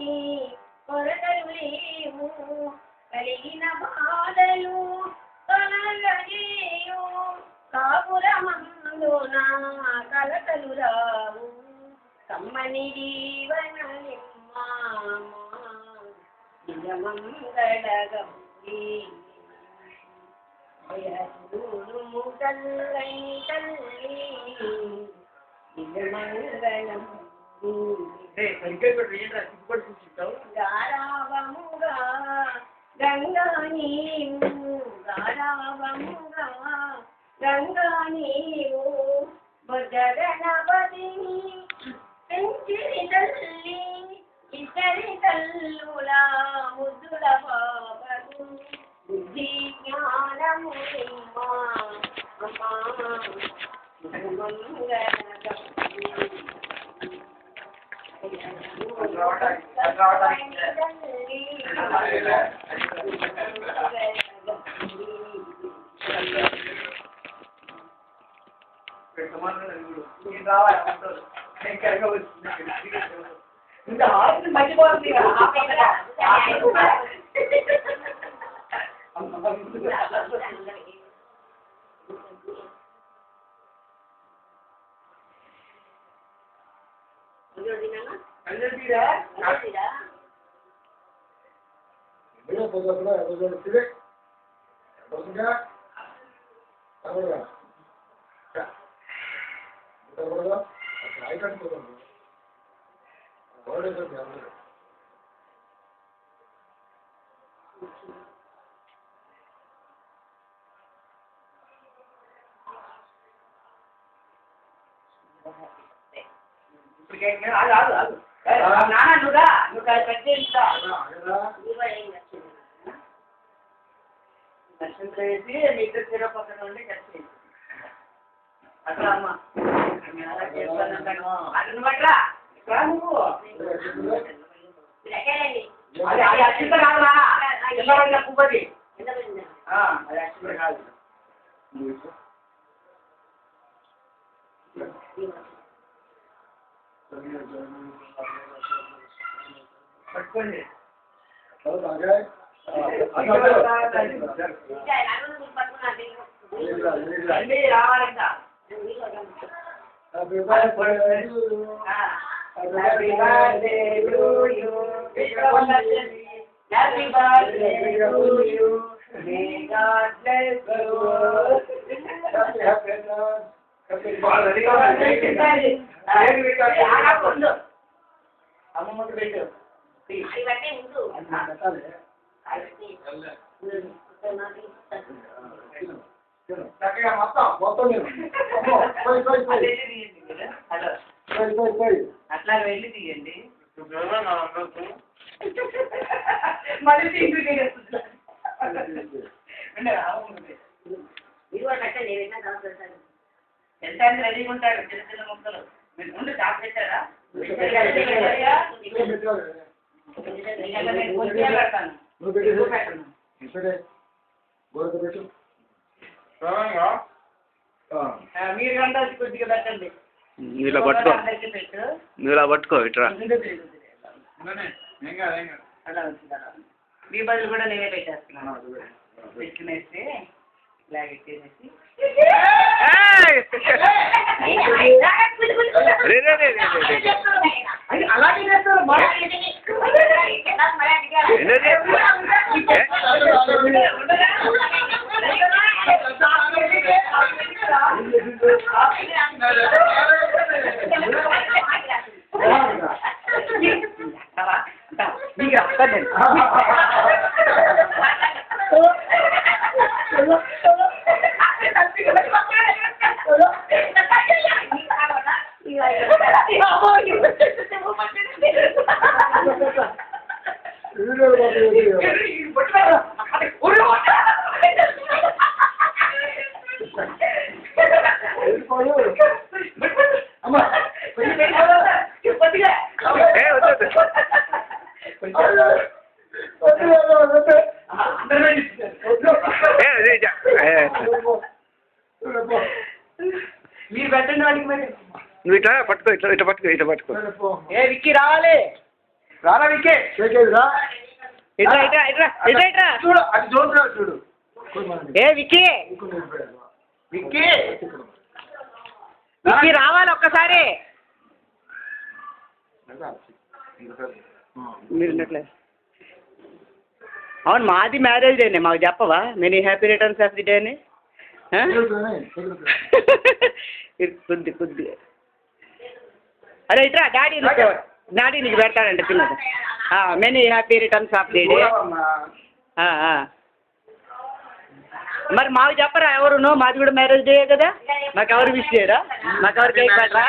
వారికి కొరతలు లేవు కలిగిన బాధలు తొలగజేయు కాపురమందున కలతలు రావు కమ్మని జీవన నిజమంగళగౌరీ జయసూను తల్లై తల్లి నిజమంగళం గారావముగా గంగా నీవు గారావముగా గంగా నీవు బుద్ధ గణపతిని పెంచిరి తల్లి ఇద్దరి తల్లుల ముద్దుల బాబు బుద్ధి జ్ఞానము ఇంకా హాస్పిటల్ మర్చిపోతుంది నాన్న నువ్వు కట్ చేస్తా దర్శనం చేసి మీ ఇద్దరు తీర పక్కన ఉండి కట్ చేసి అట్లా అమ్మ అతను బట్రా నువ్వు అది అక్షింత కాదురా చిన్నపడిన పువ్వది అది అక్షింత కాదు పట్టుకోండి రావాలంట Happy birthday to you. Happy birthday to you. Happy birthday to you. May God bless you. Happy birthday. అమ్మమ్మకి పెట్టు చక్కగా మొత్తం అట్లా వెళ్ళి తీయండి మళ్ళీ ఎంత రెడీగా ఉంటారు చిన్న చిన్న ముక్కలు మీరు ముందు చాప్ పెట్టారా మీరు కంటే కొద్దిగా పెట్టండి ఇలా పట్టుకో నువ్వు ఇలా పట్టుకో ఇట్రా అలా మీ బదులు కూడా నేనే పెట్టేస్తున్నాను పెట్టుకునేసి ఇలా పెట్టేసి అలాగే మీరు పెట్టండి వాడికి మరి నువ్వు ఇట్లా పట్టుకో ఇట్లా ఇట్లా పట్టుకో ఇట్లా పట్టుకో ఏ విక్కి రావాలి రారా వికే కేకేదిరా ఇట్రా ఇట్రా ఇట్రా ఇట్రా ఇట్రా చూడు అది చూడు చూడు ఏ విక్కీ విక్కీ విక్కీ రావాలి ఒక్కసారి మీరు ఉన్నట్లే అవును మాది మ్యారేజ్ డేనే మాకు చెప్పవా many happy returns of the day అని కొద్ది కొద్ది అరే ఇట్రా డాడీ నీకు పెడతాడంట తిన్నది many happy returns of the day మరి మాకు చెప్పరా ఎవరును మాది కూడా మ్యారేజ్ డే కదా మాకు ఎవరు విష్ చేయరా మాకు ఎవరు కేక్ పెట్టరా